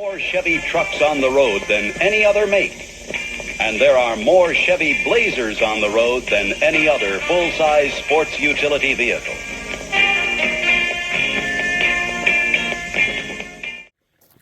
More Chevy trucks on the road than any other make. And there are more Chevy Blazers on the road than any other full-size sports utility vehicle.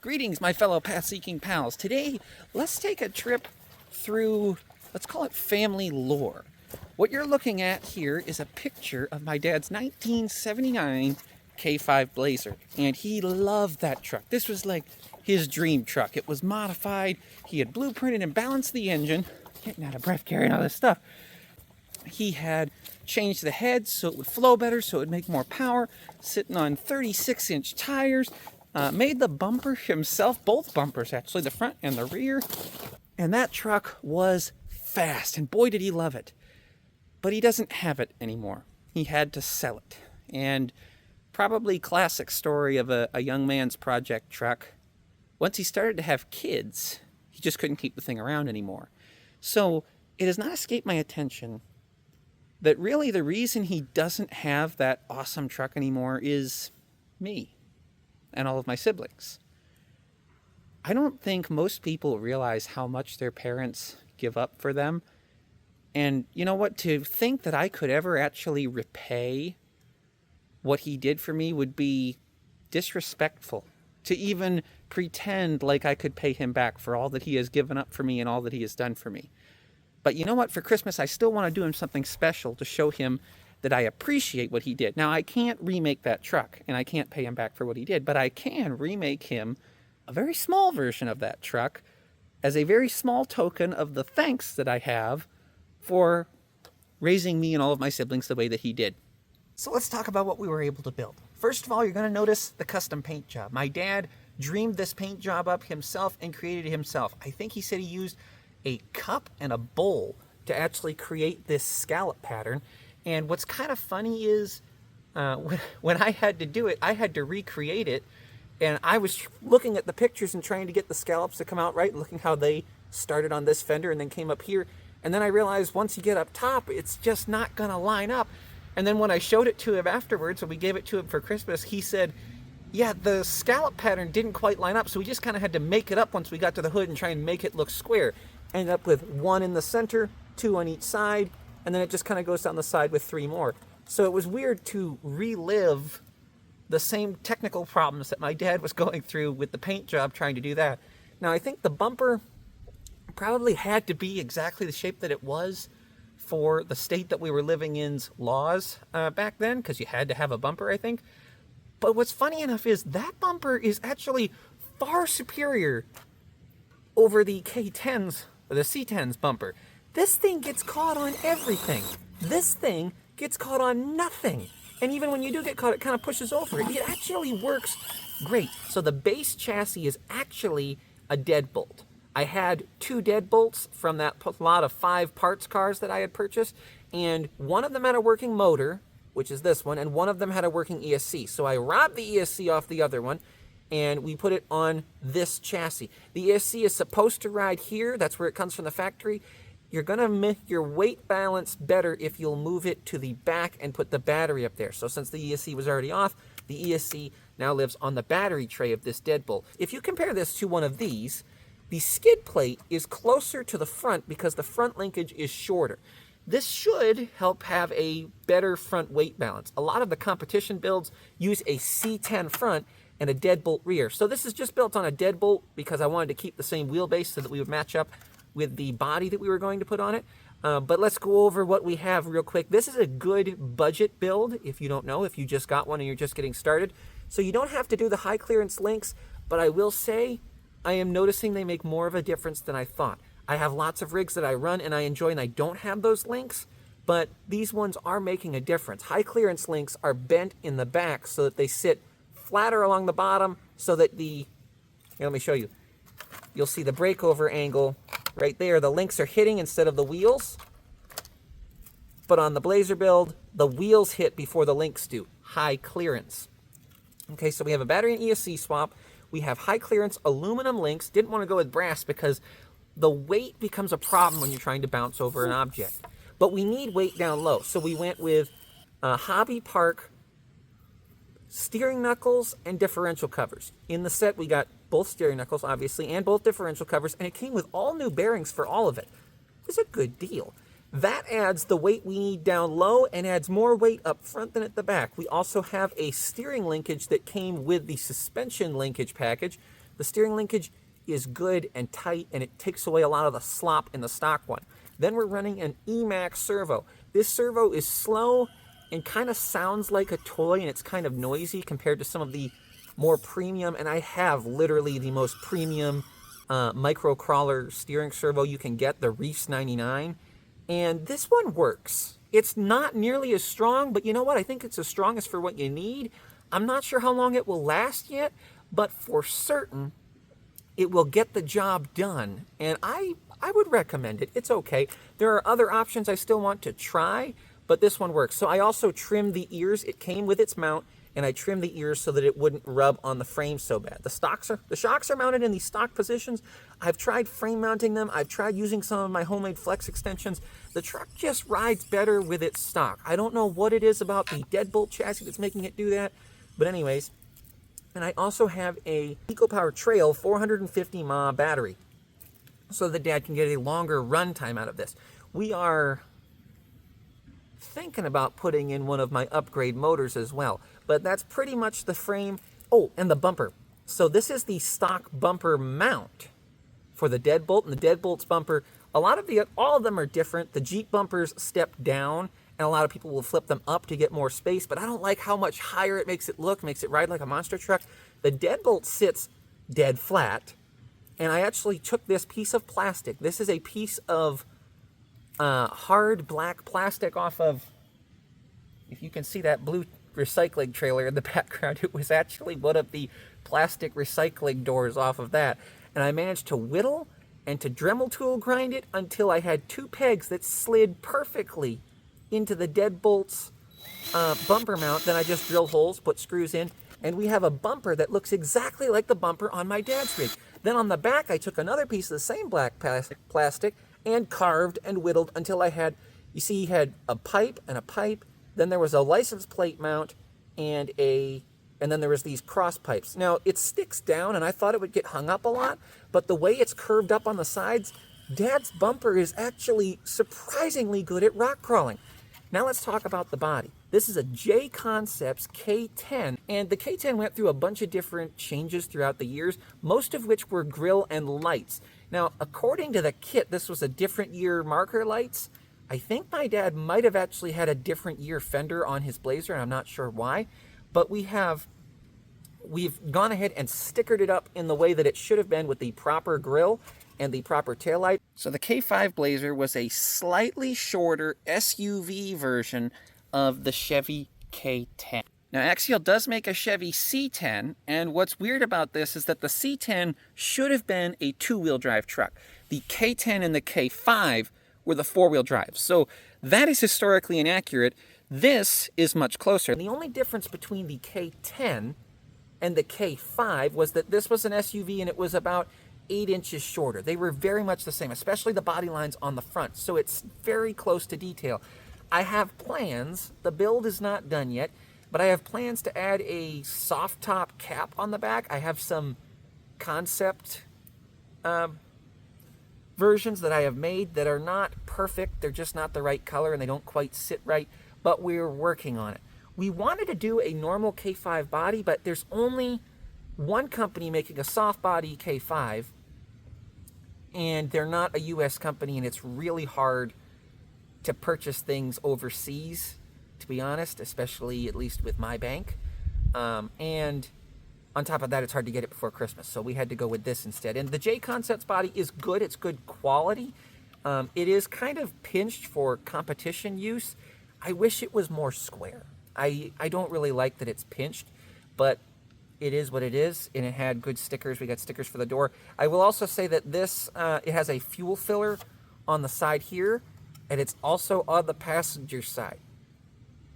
Greetings, my fellow path-seeking pals. Today, let's take a trip through, let's call it family lore. What you're looking at here is a picture of my dad's 1979 K5 Blazer, and he loved that truck. This was like his dream truck. It was modified. He had blueprinted and balanced the engine. Getting out of breath carrying all this stuff. He had changed the head so it would flow better, so it would make more power, sitting on 36-inch tires. Made the bumper himself, both bumpers actually, the front and the rear. And that truck was fast, and boy did he love it. But he doesn't have it anymore. He had to sell it. And probably classic story of a young man's project truck. Once he started to have kids, he just couldn't keep the thing around anymore. So it has not escaped my attention that really the reason he doesn't have that awesome truck anymore is me and all of my siblings. I don't think most people realize how much their parents give up for them. And you know what? To think that I could ever actually repay what he did for me would be disrespectful. To even pretend like I could pay him back for all that he has given up for me and all that he has done for me. But you know what? For Christmas, I still want to do him something special to show him that I appreciate what he did. Now, I can't remake that truck, and I can't pay him back for what he did, but I can remake him a very small version of that truck as a very small token of the thanks that I have for raising me and all of my siblings the way that he did. So let's talk about what we were able to build. First of all, you're going to notice the custom paint job. My dad dreamed this paint job up himself and created it himself. I think he said he used a cup and a bowl to actually create this scallop pattern. And what's kind of funny is when I had to do it, I had to recreate it. And I was looking at the pictures and trying to get the scallops to come out right, looking how they started on this fender and then came up here. And then I realized once you get up top, it's just not going to line up. And then when I showed it to him afterwards, when we gave it to him for Christmas, he said, yeah, the scallop pattern didn't quite line up, so we just kind of had to make it up once we got to the hood and try and make it look square. Ended up with one in the center, two on each side, and then it just kind of goes down the side with three more. So it was weird to relive the same technical problems that my dad was going through with the paint job trying to do that. Now, I think the bumper probably had to be exactly the shape that it was for the state that we were living in's laws back then, because you had to have a bumper, I think. But what's funny enough is that bumper is actually far superior over the K10's, or the C10's bumper. This thing gets caught on everything. This thing gets caught on nothing. And even when you do get caught, it kind of pushes over it. It actually works great. So the base chassis is actually a deadbolt. I had two deadbolts from that lot of 5 parts cars that I had purchased, and one of them had a working motor, which is this one, and one of them had a working ESC. So I robbed the ESC off the other one, and we put it on this chassis. The ESC is supposed to ride here. That's where it comes from the factory. You're going to make your weight balance better if you'll move it to the back and put the battery up there. So since the ESC was already off, the ESC now lives on the battery tray of this deadbolt. If you compare this to one of these, the skid plate is closer to the front because the front linkage is shorter. This should help have a better front weight balance. A lot of the competition builds use a C10 front and a deadbolt rear. So this is just built on a deadbolt because I wanted to keep the same wheelbase so that we would match up with the body that we were going to put on it. But let's go over what we have real quick. This is a good budget build, if you don't know, if you just got one and you're just getting started. So you don't have to do the high clearance links, but I will say I am noticing they make more of a difference than I thought. I have lots of rigs that I run and I enjoy and I don't have those links, but these ones are making a difference. High clearance links are bent in the back so that they sit flatter along the bottom so that here, let me show you. You'll see the breakover angle right there. The links are hitting instead of the wheels. But on the Blazer build, the wheels hit before the links do. High clearance. Okay, so we have a battery and ESC swap. We have high clearance aluminum links. Didn't want to go with brass because the weight becomes a problem when you're trying to bounce over an object. But we need weight down low. So we went with Hobby Park steering knuckles and differential covers. In the set, we got both steering knuckles, obviously, and both differential covers, and it came with all new bearings for all of it. It was a good deal. That adds the weight we need down low and adds more weight up front than at the back. We also have a steering linkage that came with the suspension linkage package. The steering linkage is good and tight, and it takes away a lot of the slop in the stock one. Then we're running an Emax servo. This servo is slow and kind of sounds like a toy, and it's kind of noisy compared to some of the more premium, and I have literally the most premium micro crawler steering servo you can get, the Reefs 99, and this one works. It's not nearly as strong, but you know what? I think it's as strong as for what you need. I'm not sure how long it will last yet, but for certain, it will get the job done, and I would recommend it. It's okay. There are other options I still want to try, but this one works. So I also trimmed the ears. It came with its mount, and I trimmed the ears so that it wouldn't rub on the frame so bad. The shocks are mounted in these stock positions. I've tried frame mounting them. I've tried using some of my homemade flex extensions. The truck just rides better with its stock. I don't know what it is about the deadbolt chassis that's making it do that, but anyways. And I also have a EcoPower Trail 450 mAh battery so that Dad can get a longer run time out of this. We are thinking about putting in one of my upgrade motors as well, but that's pretty much the frame. Oh, and the bumper. So this is the stock bumper mount for the deadbolt, and the deadbolt's bumper, all of them are different. The Jeep bumpers step down, and a lot of people will flip them up to get more space, but I don't like how much higher it makes it look, makes it ride like a monster truck. The deadbolt sits dead flat, and I actually took this piece of plastic. This is a piece of hard black plastic off of, if you can see that blue recycling trailer in the background, it was actually one of the plastic recycling doors off of that. And I managed to whittle and to Dremel tool grind it until I had two pegs that slid perfectly into the deadbolt's bumper mount. Then I just drilled holes, put screws in, and we have a bumper that looks exactly like the bumper on my dad's rig. Then on the back, I took another piece of the same black plastic and carved and whittled until I had, you see, he had a pipe and a pipe. Then there was a license plate mount and then there was these cross pipes. Now, it sticks down, and I thought it would get hung up a lot, but the way it's curved up on the sides, Dad's bumper is actually surprisingly good at rock crawling. Now let's talk about the body. This is a J Concepts K10, and the K10 went through a bunch of different changes throughout the years, most of which were grill and lights. Now, according to the kit, this was a different year marker lights. I think my dad might have actually had a different year fender on his Blazer, and I'm not sure why, but we've gone ahead and stickered it up in the way that it should have been with the proper grill and the proper taillight. So the K5 Blazer was a slightly shorter SUV version of the Chevy K10. Now, Axial does make a Chevy C10, and what's weird about this is that the C10 should have been a two-wheel drive truck. The K10 and the K5 were the four-wheel drive. So that is historically inaccurate. This is much closer. The only difference between the K10 and the K5 was that this was an SUV and it was about 8 inches shorter. They were very much the same, especially the body lines on the front. So it's very close to detail. I have plans. The build is not done yet, but I have plans to add a soft top cap on the back. I have some concept versions that I have made that are not perfect. They're just not the right color and they don't quite sit right, but we're working on it. We wanted to do a normal K5 body, but there's only one company making a soft body K5, and they're not a US company, and it's really hard to purchase things overseas, to be honest, especially at least with my bank. And on top of that, it's hard to get it before Christmas, so we had to go with this instead. And the J Concepts body is good. It's good quality. It is kind of pinched for competition use. I wish it was more square. I don't really like that it's pinched, but it is what it is, and it had good stickers. We got stickers for the door. I will also say that this, it has a fuel filler on the side here, and it's also on the passenger side.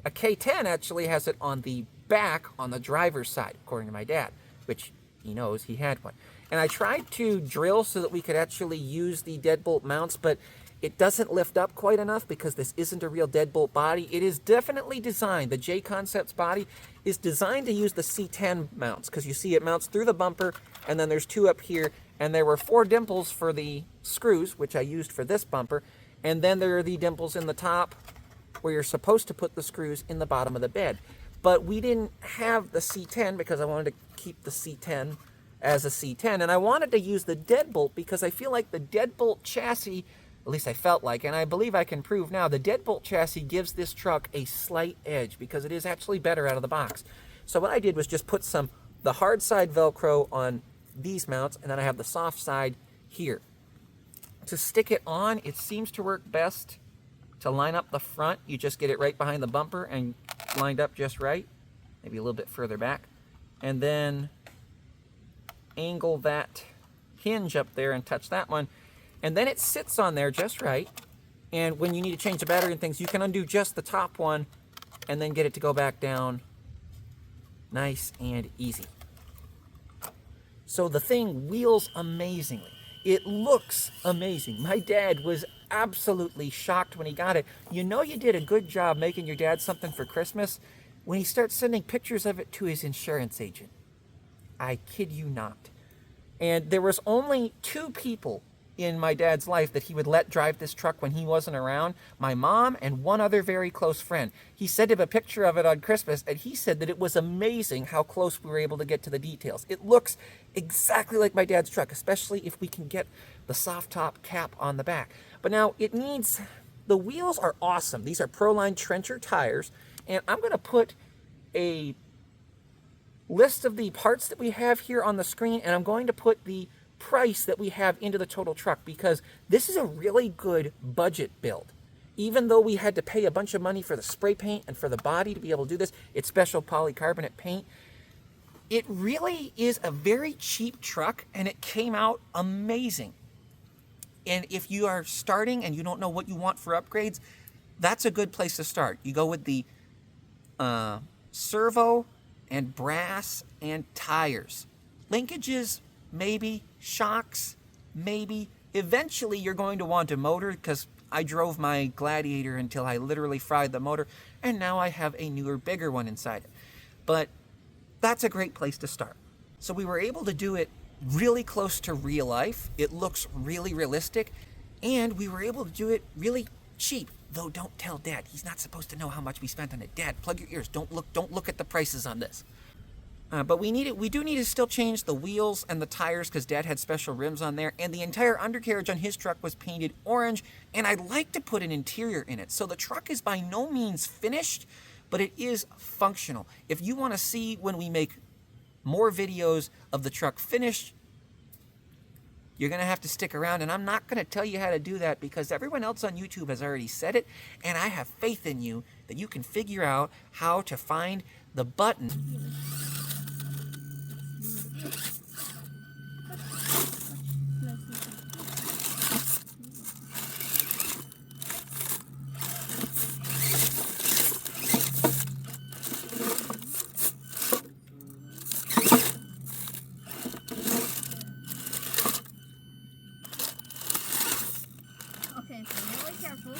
A K10 actually has it on the back on the driver's side, according to my dad, which he knows he had one. And I tried to drill so that we could actually use the deadbolt mounts, but It doesn't lift up quite enough because this isn't a real deadbolt body. It is definitely designed, the J Concepts body is designed to use the C10 mounts, because you see it mounts through the bumper, and then there's 2 up here, and there were 4 dimples for the screws, which I used for this bumper, and then there are the dimples in the top where you're supposed to put the screws in the bottom of the bed. But we didn't have the C10 because I wanted to keep the C10 as a C10, and I wanted to use the deadbolt because I feel like the deadbolt chassis, at least I felt like, and I believe I can prove now, the deadbolt chassis gives this truck a slight edge because it is actually better out of the box. So what I did was just put the hard side Velcro on these mounts, and then I have the soft side here. To stick it on, it seems to work best to line up the front. You just get it right behind the bumper and lined up just right, maybe a little bit further back, and then angle that hinge up there and touch that one. And then it sits on there just right. And when you need to change the battery and things, you can undo just the top one and then get it to go back down nice and easy. So the thing wheels amazingly. It looks amazing. My dad was absolutely shocked when he got it. You know you did a good job making your dad something for Christmas when he starts sending pictures of it to his insurance agent. I kid you not. And there was only 2 people in my dad's life that he would let drive this truck when he wasn't around, my mom and one other very close friend. He sent him a picture of it on Christmas, and he said that it was amazing how close we were able to get to the details. It looks exactly like my dad's truck, especially if we can get the soft top cap on the back. But now the wheels are awesome. These are Proline Trencher tires, and I'm going to put a list of the parts that we have here on the screen, and I'm going to put the price that we have into the total truck, because this is a really good budget build. Even though we had to pay a bunch of money for the spray paint and for the body to be able to do this, it's special polycarbonate paint. It really is a very cheap truck, and it came out amazing. And if you are starting and you don't know what you want for upgrades, that's a good place to start. You go with the servo and brass and tires. Linkages, maybe. Shocks, maybe. Eventually you're going to want a motor, because I drove my Gladiator until I literally fried the motor, and now I have a newer, bigger one inside it. But that's a great place to start. So we were able to do it really close to real life. It looks really realistic, and we were able to do it really cheap. Though don't tell Dad. He's not supposed to know how much we spent on it. Dad, plug your ears. Don't look at the prices on this. But we do need to still change the wheels and the tires, because Dad had special rims on there, and the entire undercarriage on his truck was painted orange, and I'd like to put an interior in it. So the truck is by no means finished, but it is functional. If you want to see when we make more videos of the truck finished, you're going to have to stick around, and I'm not going to tell you how to do that because everyone else on YouTube has already said it, and I have faith in you that you can figure out how to find the button. Okay, so really careful.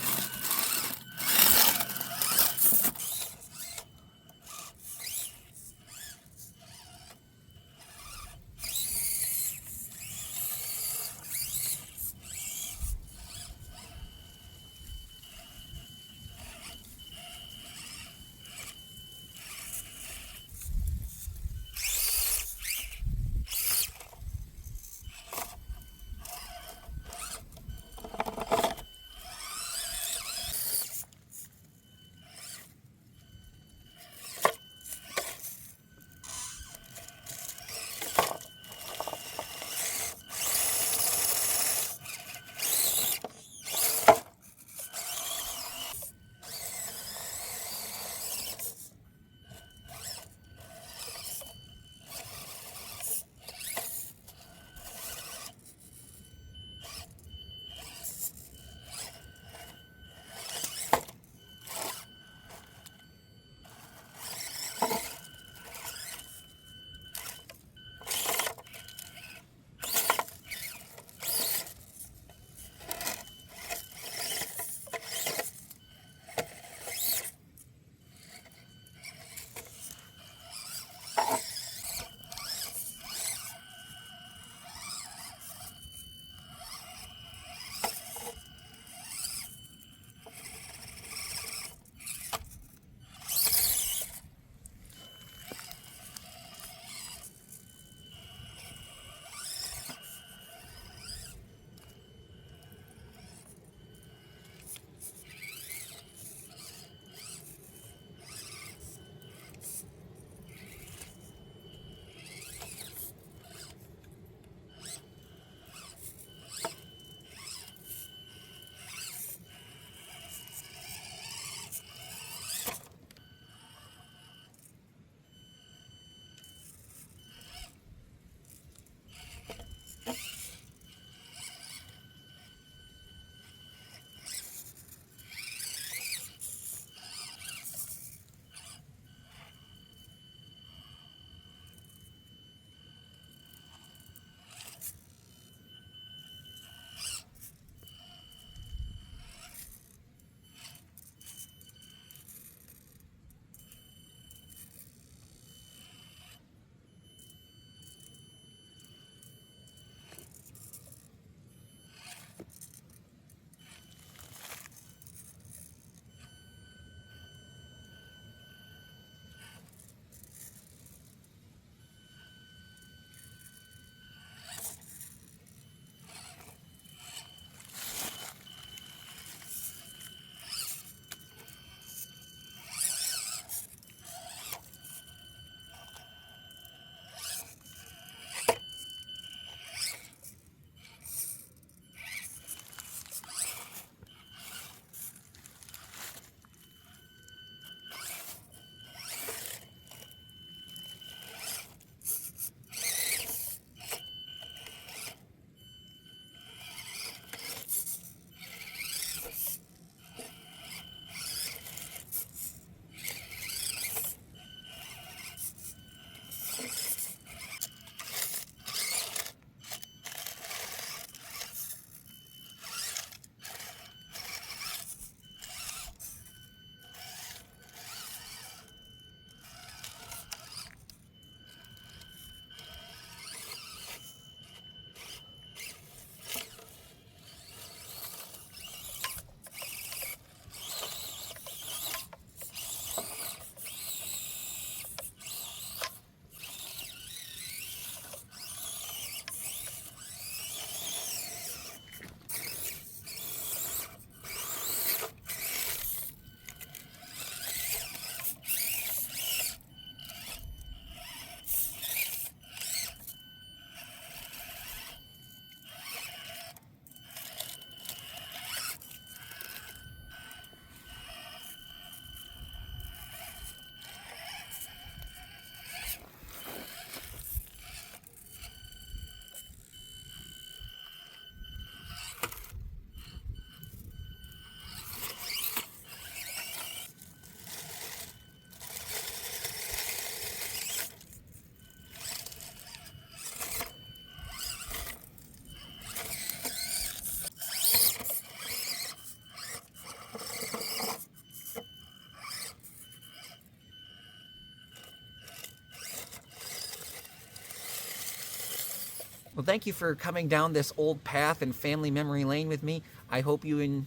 Well, thank you for coming down this old path and family memory lane with me. I hope you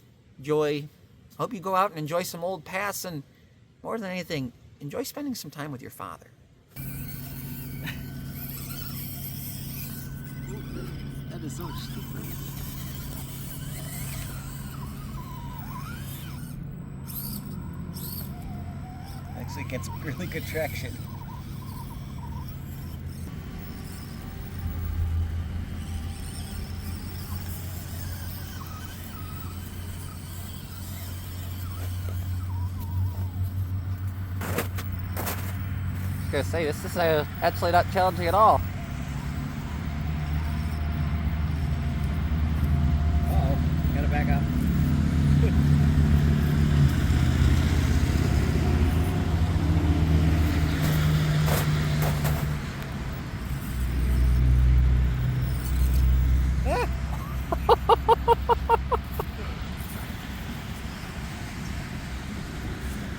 hope you go out and enjoy some old paths, and more than anything, enjoy spending some time with your father. That is so stupid. Actually gets really good traction. I was gonna say, this is actually not challenging at all. Uh-oh, gotta back up.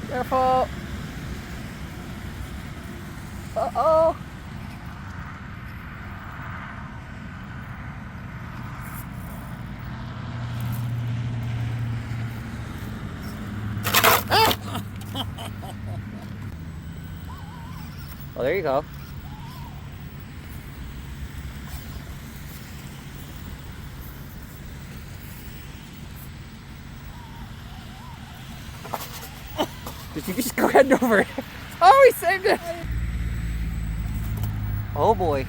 Careful! Uh-oh! Well, there you go. Did you just go heading over it? Oh, he saved it! Oh boy.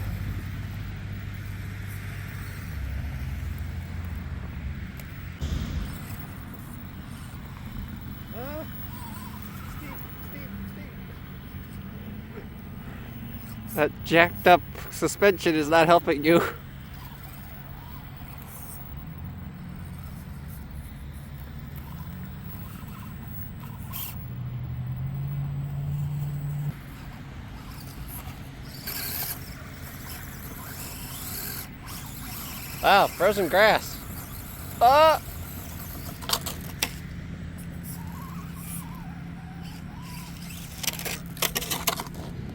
That jacked up suspension is not helping you. Wow, frozen grass.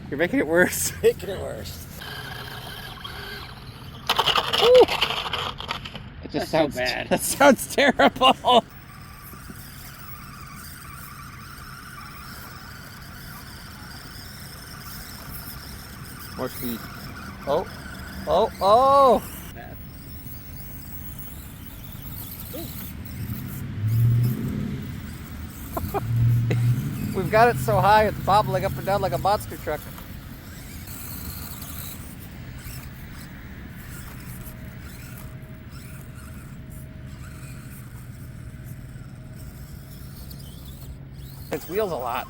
You're making it worse. Making it worse. Ooh. It just That's sounds so bad. That sounds terrible. More speed. Oh. Oh. Oh. Bad. We've got it so high it's bobbling up and down like a monster truck. Its wheels a lot.